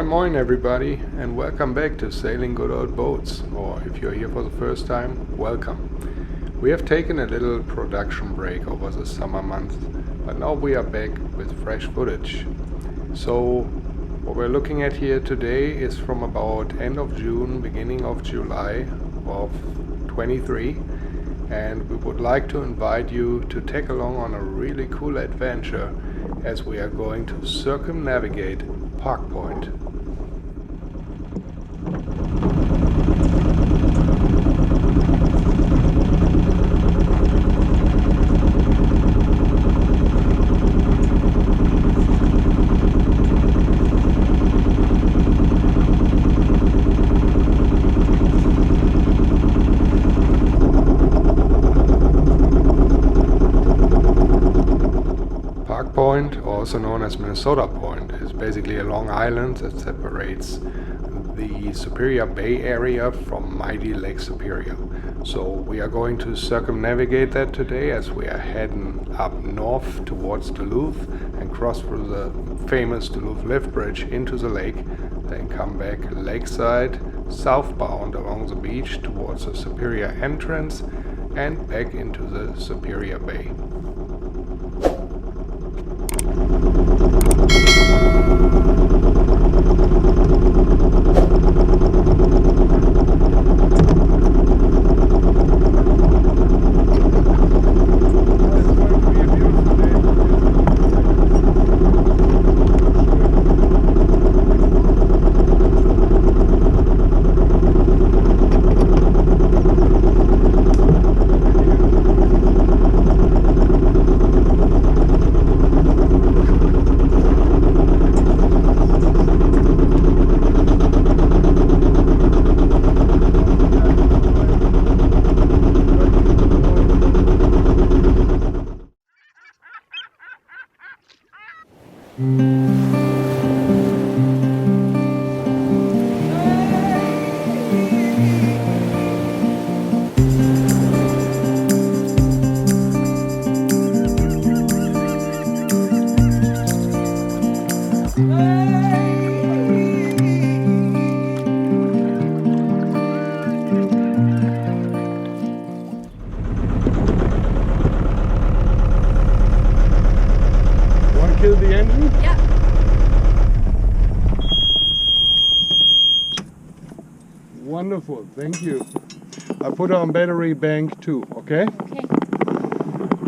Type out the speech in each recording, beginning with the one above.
Moin moin everybody, and welcome back to Sailing Good Old Boats, or if you're here for the first time, welcome. We have taken a little production break over the summer months, but now we are back with fresh footage. So what we're looking at here today is from about end of June, beginning of July of 23, and we would like to invite you to take along on a really cool adventure as we are going to circumnavigate Park Point. Park Point, also known as Minnesota Point, is basically a long island that separates the Superior Bay area from mighty Lake Superior. So we are going to circumnavigate that today as we are heading up north towards Duluth and cross through the famous Duluth Lift Bridge into the lake, then come back lakeside, southbound along the beach towards the Superior entrance and back into the Superior Bay. Kill the engine? Yeah. Wonderful, thank you. I put on battery bank 2, okay? Okay.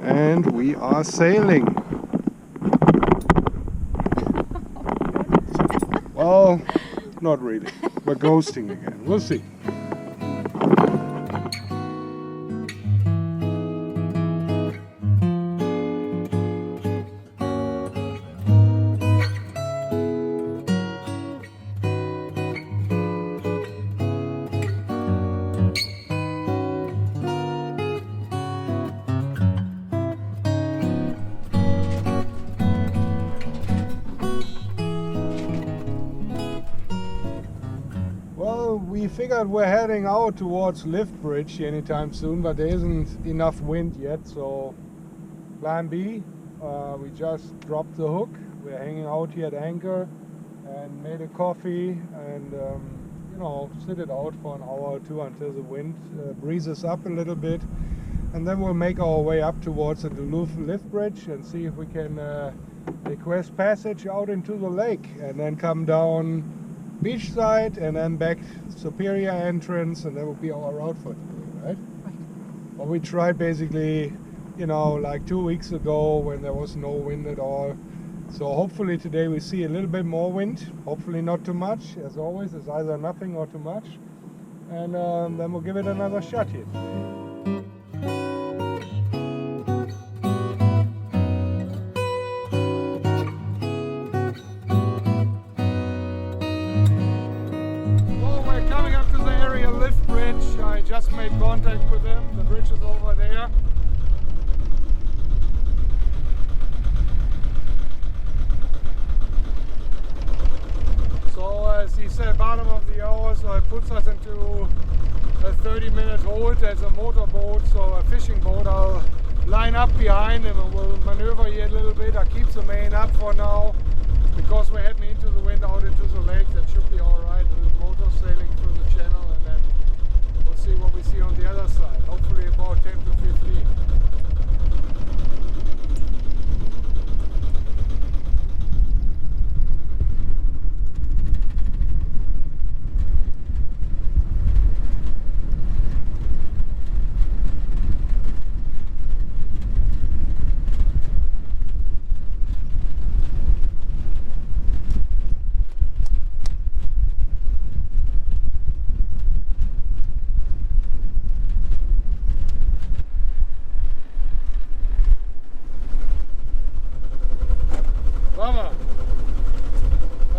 And we are sailing. Well, not really. We're ghosting again. We'll see. We figured we're heading out towards Lift Bridge anytime soon, but there isn't enough wind yet, so plan B, we just dropped the hook. We're hanging out here at anchor and made a coffee and sit it out for an hour or two until the wind breezes up a little bit, and then we'll make our way up towards the Duluth Lift Bridge and see if we can request passage out into the lake and then come down beachside and then back Superior entrance, and that will be our route for today, right? Well, we tried basically, like 2 weeks ago when there was no wind at all. So hopefully today we see a little bit more wind, hopefully not too much. As always, it's either nothing or too much. And then we'll give it another shot here today. I just made contact with him. The bridge is over there. So as he said, bottom of the hour, so it puts us into a 30-minute hold. There's a motorboat, so a fishing boat. I'll line up behind him and we'll maneuver here a little bit. I keep the main up for now because we're heading into the wind out into the lake, that should be alright. A little motor sailing through the channel, and then we'll see what we see on the other side. Hopefully about 10 to 15.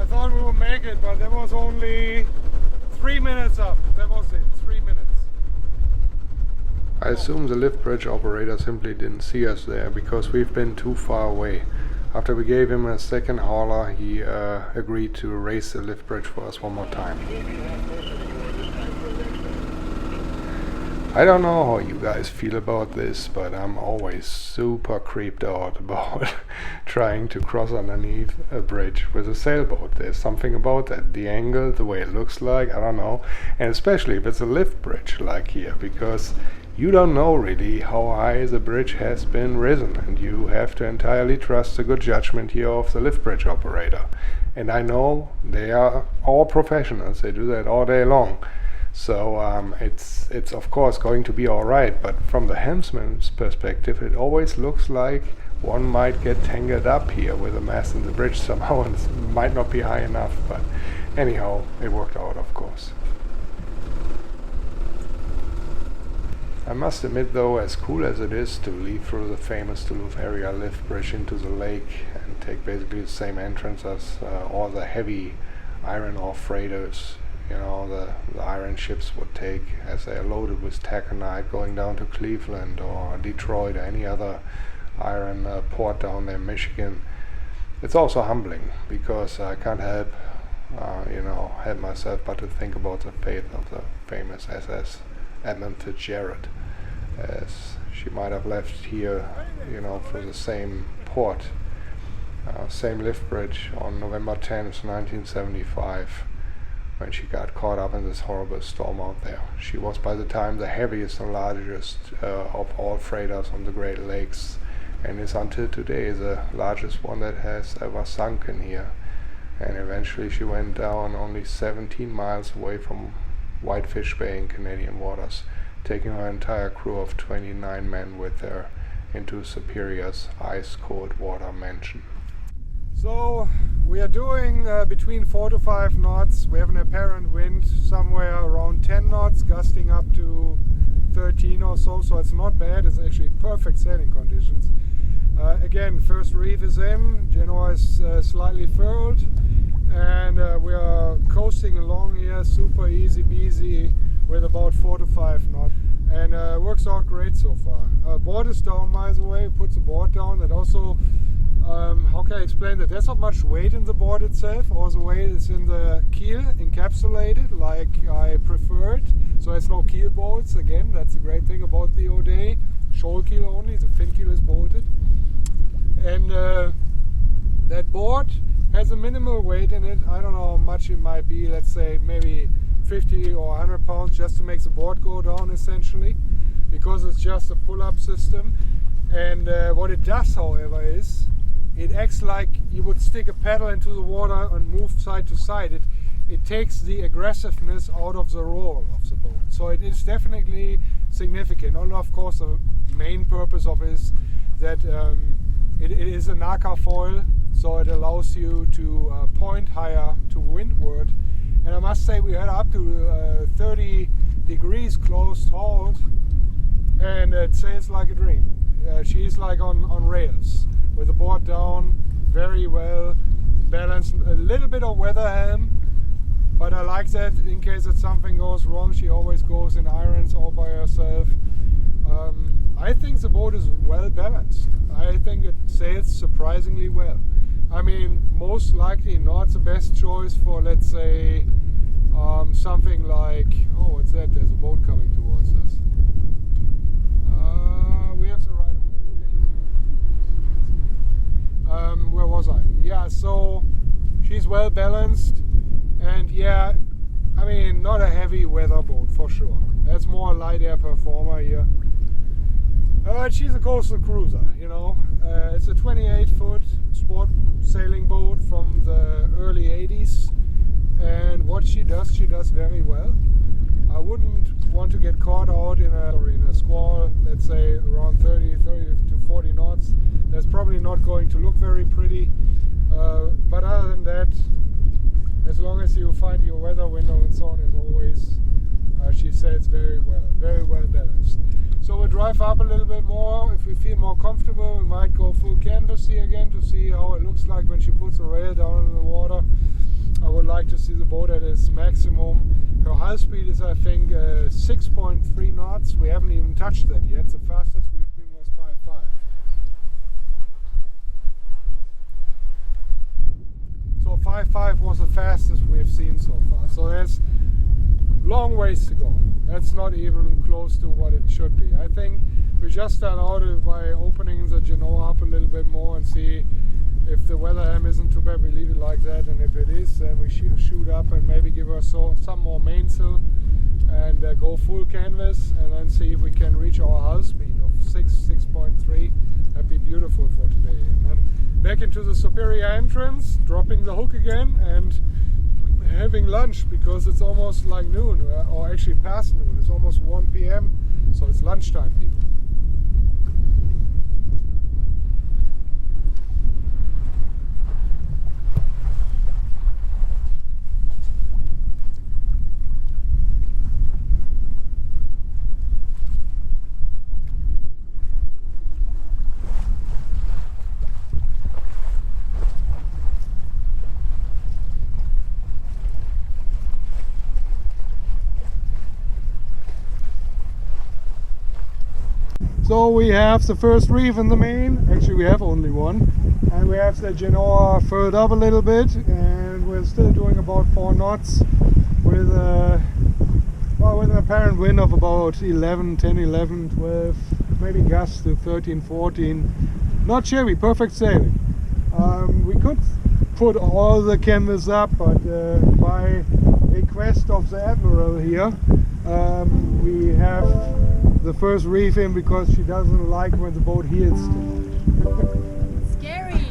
I thought we would make it, but there was only 3 minutes up. That was it, 3 minutes. I assume the lift bridge operator simply didn't see us there because we've been too far away. After we gave him a second hauler, he agreed to raise the lift bridge for us one more time. I don't know how you guys feel about this, but I'm always super creeped out about trying to cross underneath a bridge with a sailboat. There's something about that, the angle, the way it looks like, I don't know. And especially if it's a lift bridge like here, because you don't know really how high the bridge has been risen, and you have to entirely trust the good judgment here of the lift bridge operator. And I know they are all professionals, they do that all day long. So it's of course going to be alright, but from the helmsman's perspective it always looks like one might get tangled up here with a mast in the bridge somehow, and it might not be high enough, but anyhow it worked out, of course. I must admit though, as cool as it is to leave through the famous Duluth area lift bridge into the lake and take basically the same entrance as all the heavy iron ore freighters, you know, the iron ships would take as they are loaded with taconite going down to Cleveland or Detroit or any other iron port down there in Michigan. It's also humbling because I can't help myself but to think about the fate of the famous SS Edmund Fitzgerald, as she might have left here, you know, for the same port, same lift bridge on November 10th, 1975. When she got caught up in this horrible storm out there. She was by the time the heaviest and largest of all freighters on the Great Lakes, and is until today the largest one that has ever sunk in here. And eventually she went down only 17 miles away from Whitefish Bay in Canadian waters, taking her entire crew of 29 men with her into Superior's ice-cold water mansion. So we are doing between 4 to 5 knots. We have an apparent wind somewhere around 10 knots, gusting up to 13 or so, so it's not bad. It's actually perfect sailing conditions. Again, first reef is in, Genoa is slightly furled, and we are coasting along here super easy peasy with about 4 to 5 knots, and works out great so far. Board is down, by the way, puts the board down. That also how can I explain that? There's not much weight in the board itself. All the weight is in the keel, encapsulated like I preferred. So there's no keel bolts. Again, that's the great thing about the O'Day. Shoal keel only, the fin keel is bolted. And that board has a minimal weight in it. I don't know how much it might be, let's say maybe 50 or 100 pounds just to make the board go down essentially, because it's just a pull-up system. And what it does, however, is it acts like you would stick a paddle into the water and move side to side. It takes the aggressiveness out of the roll of the boat. So it is definitely significant. And of course, the main purpose of it is that it is a NACA foil, so it allows you to point higher to windward. And I must say we had up to 30 degrees closed hold, and it sails like a dream. She's like on rails, with the board down, very well balanced. A little bit of weather helm, but I like that in case that something goes wrong. She always goes in irons all by herself. I think the boat is well balanced. I think it sails surprisingly well. I mean, most likely not the best choice for, let's say, something like, oh, what's that? There's a boat coming towards us. We have the right of way. Okay. Where was I? Yeah, so she's well balanced, and yeah, I mean, not a heavy weather boat for sure. That's more a light air performer here. She's a coastal cruiser, you know. It's a 28-foot sport sailing boat from the early 80s, and what she does very well. I wouldn't want to get caught out in a squall, let's say around 30 to 40 knots. That's probably not going to look very pretty, but other than that, as long as you find your weather window and so on, as always, she sails very well balanced. So we'll drive up a little bit more. If we feel more comfortable, we might go full canvas here again to see how it looks like when she puts a rail down in the water. I would like to see the boat at its maximum. Her hull speed is, I think, 6.3 knots. We haven't even touched that yet. The fastest we've been was 5.5. So 5.5 was the fastest we've seen so far. So there's long ways to go. That's not even close to what it should be. I think we just start out by opening the Genoa up a little bit more and see if the weather isn't too bad, we leave it like that, and if it is, then we shoot up and maybe give her some more mainsail and go full canvas, and then see if we can reach our hull speed of 6.3. That'd be beautiful for today. And then back into the Superior entrance, dropping the hook again, and having lunch, because it's almost like noon, or actually past noon. It's almost 1 p.m, so it's lunchtime, people. So we have the first reef in the main. Actually, we have only one, and we have the Genoa furled up a little bit, and we're still doing about 4 knots with with an apparent wind of about 10, 11, 12, maybe gusts to 13, 14. Not shabby, perfect sailing. We could put all the canvas up, but by request of the Admiral here, we have the first reef in because she doesn't like when the boat heels too much. Scary!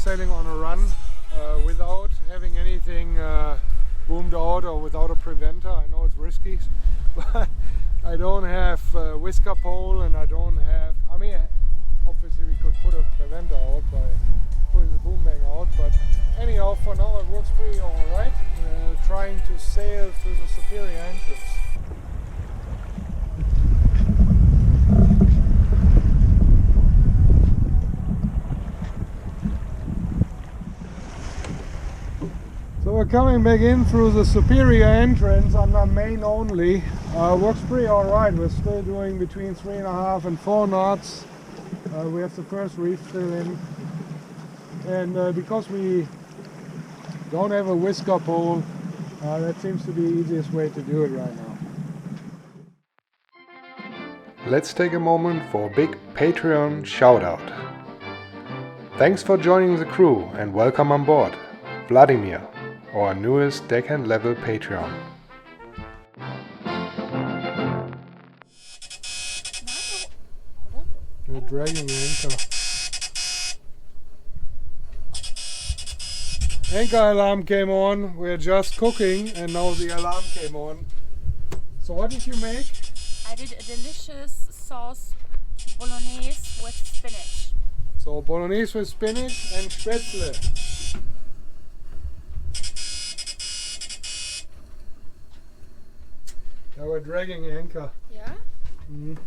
sailing on a run without having anything boomed out or without a preventer. I know it's risky, but I don't have whisker pole, and I don't have, I mean, obviously we could put a preventer out by putting the boom bang out, but anyhow, for now it works pretty alright. Trying to sail through the Superior entrance. So we're coming back in through the Superior entrance under main only. Works pretty alright. We're still doing between 3.5 and 4 knots. We have the first reef still in. And because we don't have a whisker pole, that seems to be the easiest way to do it right now. Let's take a moment for a big Patreon shout out. Thanks for joining the crew and welcome on board, Vladimir, our newest deckhand level Patreon. We're dragging the anchor. Anchor alarm came on. We're just cooking and now the alarm came on. So what did you make? I did a delicious sauce bolognese with spinach. So bolognese with spinach and spätzle. Now we're dragging anchor. Yeah? Mm.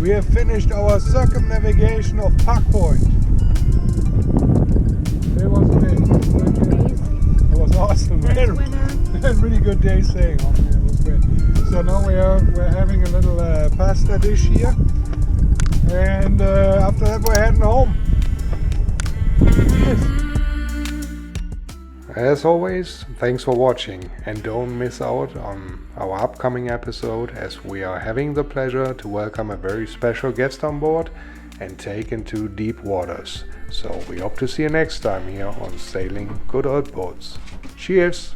We have finished our circumnavigation of Park Point. It was amazing. It was awesome. And really good day sailing. It was great. So now we're having a little pasta dish here, and after that we're heading home. Yes. As always, thanks for watching and don't miss out on our upcoming episode, as we are having the pleasure to welcome a very special guest on board and take into deep waters. So we hope to see you next time here on Sailing Good Old Boats. Cheers!